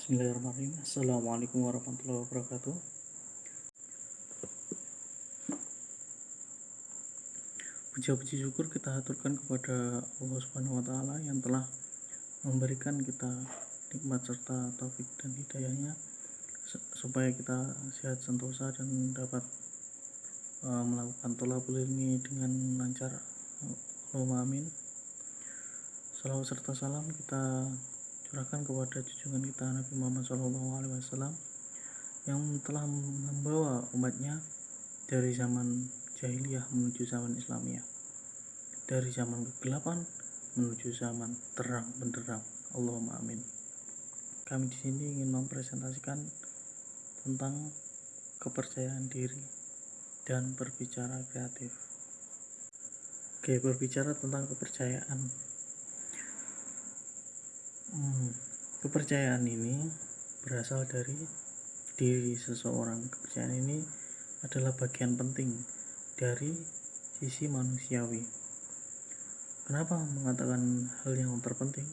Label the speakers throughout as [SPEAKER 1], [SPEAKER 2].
[SPEAKER 1] Bismillahirrahmanirrahim. Assalamualaikum warahmatullahi wabarakatuh. Puji syukur kita aturkan kepada Allah Subhanahu wa taala yang telah memberikan kita nikmat serta taufik dan hidayahnya supaya kita sehat sentosa dan dapat melakukan thalabul ilmi dengan lancar. Allahumma amin. Salawat serta salam kita curahkan kepada junjungan kita Nabi Muhammad SAW yang telah membawa umatnya dari zaman jahiliyah menuju zaman Islamiyah, dari zaman kegelapan menuju zaman terang benderang. Allahumma amin. Kami di sini ingin mempresentasikan tentang kepercayaan diri dan berbicara kreatif. Oke, berbicara tentang kepercayaan. Kepercayaan ini berasal dari diri seseorang. Kepercayaan ini adalah bagian penting dari sisi manusiawi. Kenapa mengatakan hal yang terpenting?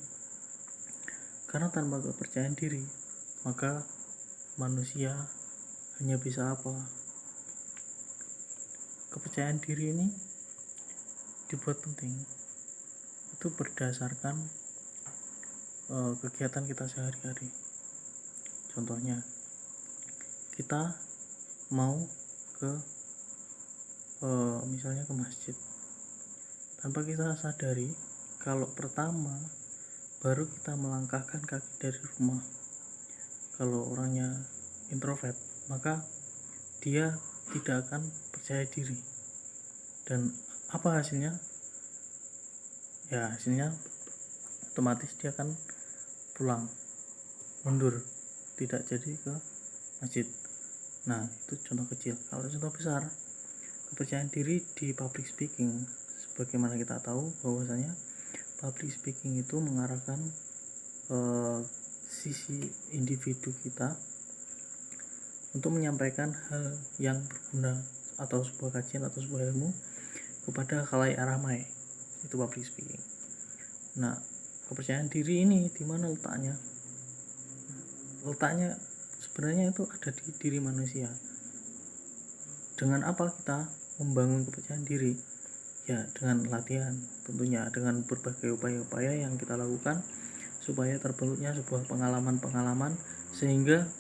[SPEAKER 1] Karena tanpa kepercayaan diri, maka manusia hanya bisa apa? Kepercayaan diri ini dibuat penting. Itu berdasarkan kegiatan kita sehari-hari. Contohnya, kita mau ke misalnya ke masjid, tanpa kita sadari kalau pertama baru kita melangkahkan kaki dari rumah. Kalau orangnya introvert, maka dia tidak akan percaya diri. Dan apa hasilnya? Ya, hasilnya otomatis dia akan pulang, mundur, tidak jadi ke masjid. Nah, itu contoh kecil. Kalau contoh besar, kepercayaan diri di public speaking, sebagaimana kita tahu bahwasanya public speaking itu mengarahkan sisi individu kita untuk menyampaikan hal yang berguna atau sebuah kajian atau sebuah ilmu kepada khalayak ramai. Itu public speaking. Nah, kepercayaan diri ini di mana letaknya? Letaknya sebenarnya itu ada di diri manusia. Dengan apa kita membangun kepercayaan diri? Ya, dengan latihan tentunya, dengan berbagai upaya-upaya yang kita lakukan supaya terbentuknya sebuah pengalaman-pengalaman sehingga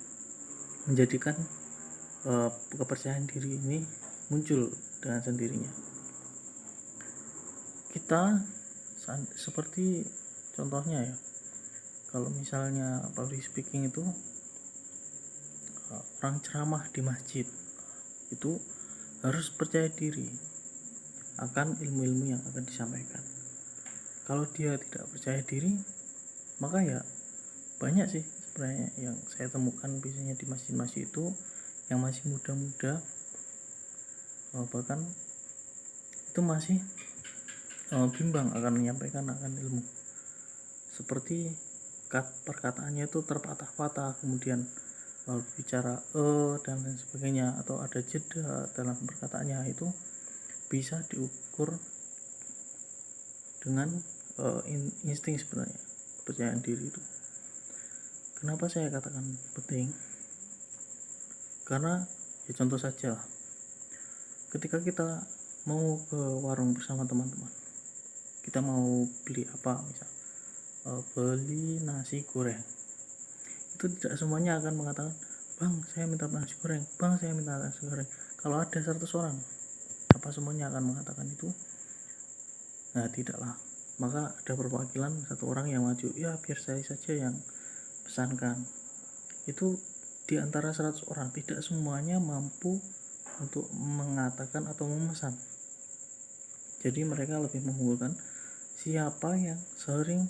[SPEAKER 1] menjadikan kepercayaan diri ini muncul dengan sendirinya. Kita seperti contohnya ya, kalau misalnya public speaking itu orang ceramah di masjid, itu harus percaya diri akan ilmu-ilmu yang akan disampaikan. Kalau dia tidak percaya diri, maka ya banyak sih sebenarnya yang saya temukan biasanya di masjid-masjid itu yang masih muda-muda, bahkan itu masih bimbang akan menyampaikan akan ilmu. Seperti perkataannya itu terpatah-patah, kemudian bicara dan lain sebagainya, atau ada jeda dalam perkataannya. Itu bisa diukur dengan insting sebenarnya, kepercayaan diri itu. Kenapa saya katakan penting? Karena ya contoh saja, ketika kita mau ke warung bersama teman-teman, kita mau beli apa, misal beli nasi goreng, itu tidak semuanya akan mengatakan, bang saya minta nasi goreng, bang saya minta nasi goreng. Kalau ada 100 orang, apa semuanya akan mengatakan itu? Nah, tidaklah. Maka ada perwakilan satu orang yang maju, ya biar saya saja yang pesankan. Itu di antara 100 orang, tidak semuanya mampu untuk mengatakan atau memesan. Jadi mereka lebih mengunggulkan siapa yang sering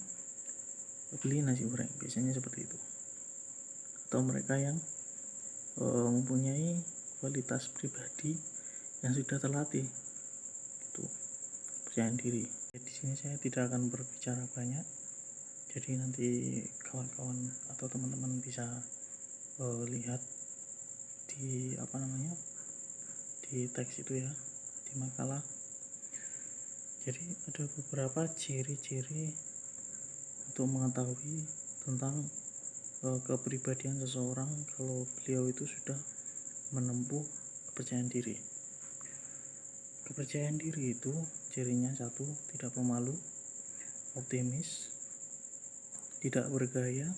[SPEAKER 1] beli nasi goreng, biasanya seperti itu. Atau mereka yang mempunyai kualitas pribadi yang sudah terlatih, itu kepercayaan diri. Di sini saya tidak akan berbicara banyak, jadi nanti kawan-kawan atau teman-teman bisa lihat di di teks itu ya, di makalah. Jadi ada beberapa ciri-ciri untuk mengetahui tentang kepribadian seseorang kalau beliau itu sudah menempuh kepercayaan diri. Kepercayaan diri itu cirinya satu, tidak pemalu, optimis, tidak bergaya,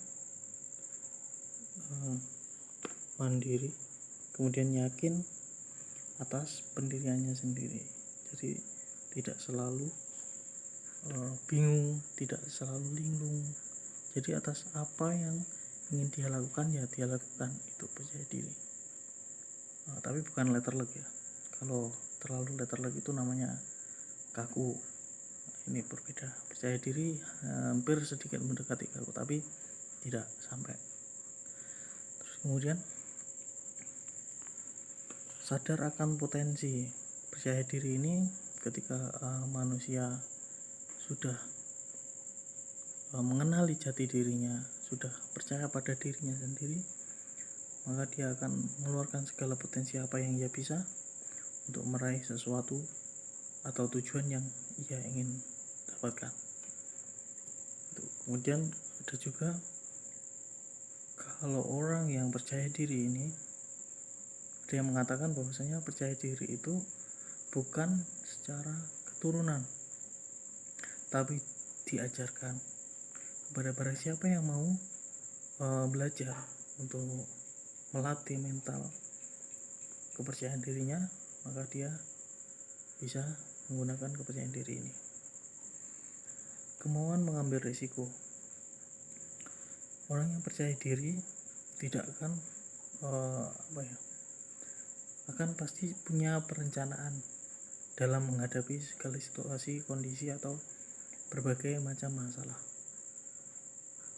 [SPEAKER 1] mandiri, kemudian yakin atas pendiriannya sendiri. Jadi tidak selalu bingung, tidak selalu linglung. Jadi atas apa yang ingin dia lakukan ya dia lakukan, itu percaya diri. Tapi bukan letterlek ya. Kalau terlalu letterlek itu namanya kaku. Ini berbeda. Percaya diri hampir sedikit mendekati kaku, tapi tidak sampai. Terus kemudian sadar akan potensi. Percaya diri ini ketika manusia sudah mengenali jati dirinya, sudah percaya pada dirinya sendiri, maka dia akan mengeluarkan segala potensi apa yang ia bisa untuk meraih sesuatu atau tujuan yang ia ingin dapatkan. Kemudian ada juga kalau orang yang percaya diri ini, dia mengatakan bahwasanya percaya diri itu bukan secara keturunan, tapi diajarkan kepada barang siapa yang mau belajar untuk melatih mental kepercayaan dirinya, maka dia bisa menggunakan kepercayaan diri ini. Kemauan mengambil risiko. Orang yang percaya diri tidak akan akan pasti punya perencanaan dalam menghadapi segala situasi, kondisi, atau berbagai macam masalah.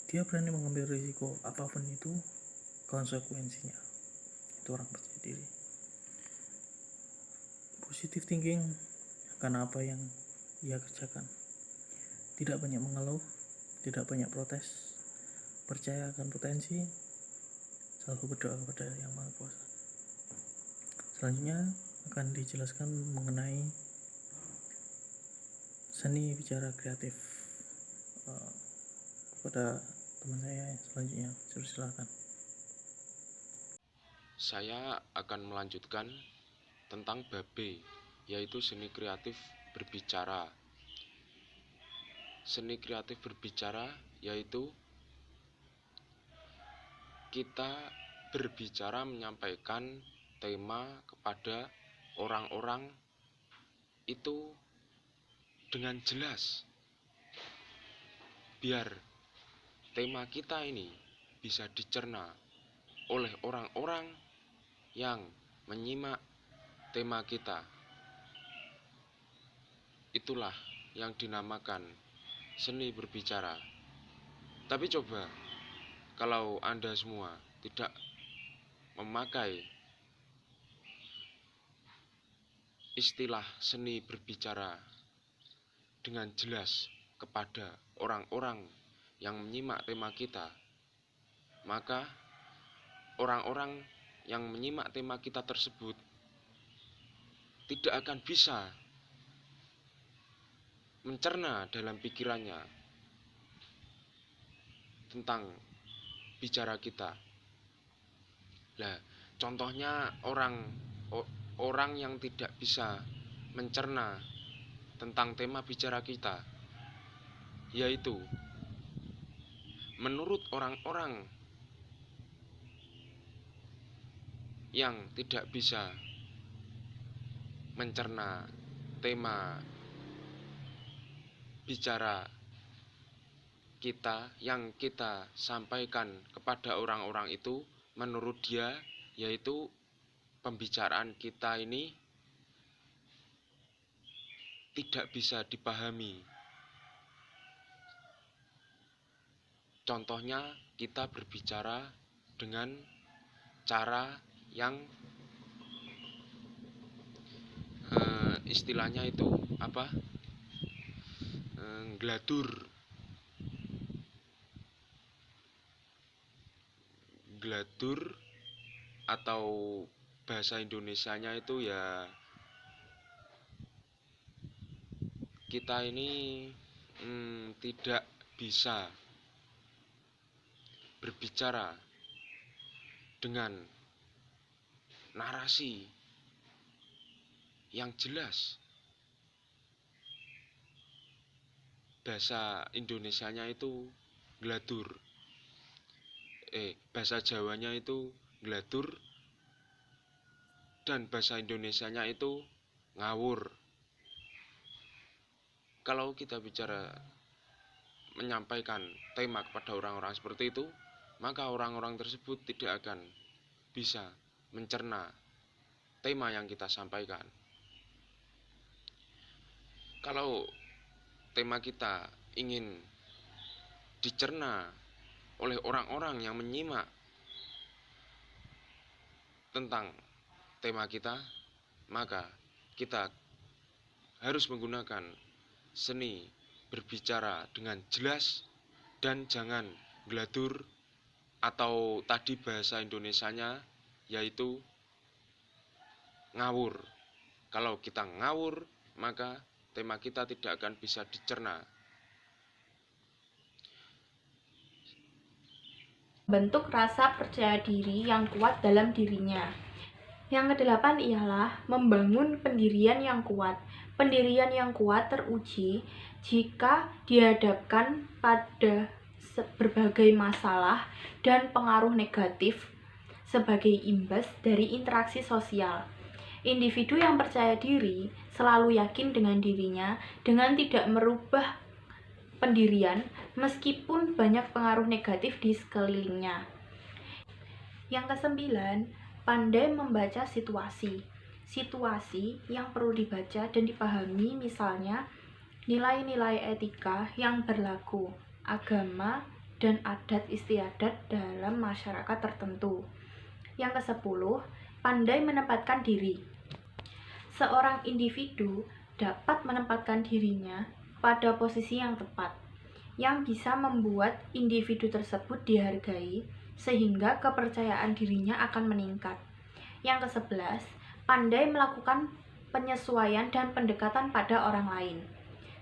[SPEAKER 1] Dia berani mengambil risiko apapun itu konsekuensinya. Itu orang percaya diri. Positive thinking akan apa yang ia kerjakan. Tidak banyak mengeluh, tidak banyak protes, percaya akan potensi, selalu berdoa kepada Yang Maha Kuasa. Selanjutnya akan dijelaskan mengenai seni bicara kreatif kepada teman saya selanjutnya. Silakan.
[SPEAKER 2] Saya akan melanjutkan tentang bab B, yaitu seni kreatif berbicara. Seni kreatif berbicara yaitu kita berbicara menyampaikan tema kepada orang-orang itu dengan jelas, biar tema kita ini bisa dicerna oleh orang-orang yang menyimak tema kita. Itulah yang dinamakan seni berbicara. Tapi coba kalau Anda semua tidak memakai istilah seni berbicara dengan jelas kepada orang-orang yang menyimak tema kita, maka orang-orang yang menyimak tema kita tersebut tidak akan bisa mencerna dalam pikirannya tentang bicara kita. Nah, contohnya orang yang tidak bisa mencerna tentang tema bicara kita, yaitu menurut orang-orang yang tidak bisa mencerna tema bicara kita yang kita sampaikan kepada orang-orang itu, menurut dia yaitu pembicaraan kita ini tidak bisa dipahami. Contohnya kita berbicara dengan cara yang istilahnya itu apa? Gladur atau bahasa Indonesianya itu ya kita ini tidak bisa berbicara dengan narasi yang jelas. Bahasa Indonesianya itu gladur. Bahasa Jawanya itu gladur dan bahasa Indonesianya itu ngawur. Kalau kita bicara menyampaikan tema kepada orang-orang seperti itu, maka orang-orang tersebut tidak akan bisa mencerna tema yang kita sampaikan. Kalau tema kita ingin dicerna oleh orang-orang yang menyimak tentang tema kita, maka kita harus menggunakan seni berbicara dengan jelas dan jangan gladur, atau tadi bahasa Indonesianya yaitu ngawur. Kalau kita ngawur, maka tema kita tidak akan bisa dicerna.
[SPEAKER 3] Bentuk rasa percaya diri yang kuat dalam dirinya. Yang kedelapan ialah membangun pendirian yang kuat. Pendirian yang kuat teruji jika dihadapkan pada berbagai masalah dan pengaruh negatif sebagai imbas dari interaksi sosial. Individu yang percaya diri selalu yakin dengan dirinya dengan tidak merubah pendirian meskipun banyak pengaruh negatif di sekelilingnya. Yang kesembilan, pandai membaca situasi. Situasi yang perlu dibaca dan dipahami, misalnya nilai-nilai etika yang berlaku, agama dan adat istiadat dalam masyarakat tertentu. Yang kesepuluh, pandai menempatkan diri. Seorang individu dapat menempatkan dirinya pada posisi yang tepat, yang bisa membuat individu tersebut dihargai, sehingga kepercayaan dirinya akan meningkat. Yang ke-11, pandai melakukan penyesuaian dan pendekatan pada orang lain.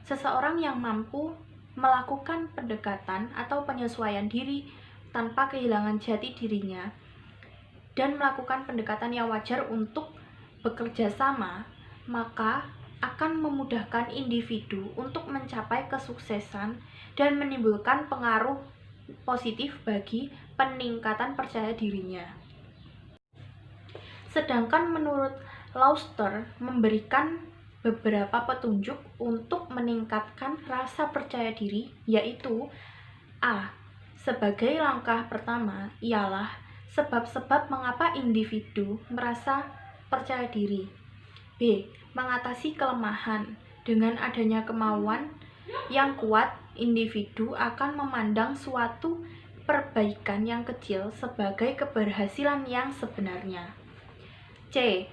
[SPEAKER 3] Seseorang yang mampu melakukan pendekatan atau penyesuaian diri tanpa kehilangan jati dirinya dan melakukan pendekatan yang wajar untuk bekerja sama, maka akan memudahkan individu untuk mencapai kesuksesan dan menimbulkan pengaruh positif bagi peningkatan percaya dirinya. Sedangkan menurut Lauster memberikan beberapa petunjuk untuk meningkatkan rasa percaya diri, yaitu A. Sebagai langkah pertama ialah sebab-sebab mengapa individu merasa percaya diri. B. Mengatasi kelemahan. Dengan adanya kemauan yang kuat, individu akan memandang suatu perbaikan yang kecil sebagai keberhasilan yang sebenarnya. C.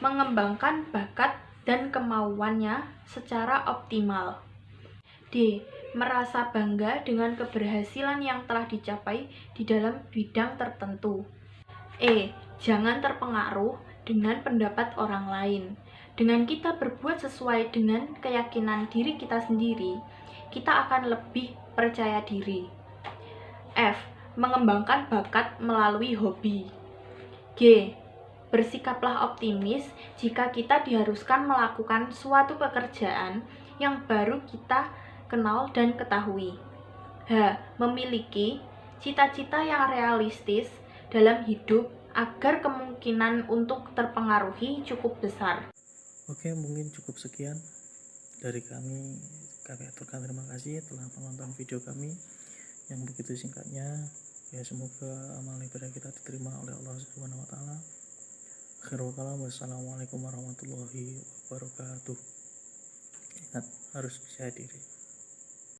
[SPEAKER 3] Mengembangkan bakat dan kemauannya secara optimal. D. Merasa bangga dengan keberhasilan yang telah dicapai di dalam bidang tertentu. E. Jangan terpengaruh dengan pendapat orang lain. Dengan kita berbuat sesuai dengan keyakinan diri kita sendiri, kita akan lebih percaya diri. F. Mengembangkan bakat melalui hobi. G. Bersikaplah optimis jika kita diharuskan melakukan suatu pekerjaan yang baru kita kenal dan ketahui. H. Memiliki cita-cita yang realistis dalam hidup agar kemungkinan untuk terpengaruhi cukup besar.
[SPEAKER 1] Oke, mungkin cukup sekian dari kami. Kami aturkan terima kasih telah menonton video kami yang begitu singkatnya. Ya, semoga amal ibadah kita diterima oleh Allah Subhanahu wa taala. Akhirul kalam, wassalamualaikum warahmatullahi wabarakatuh. Ingat, harus percaya diri.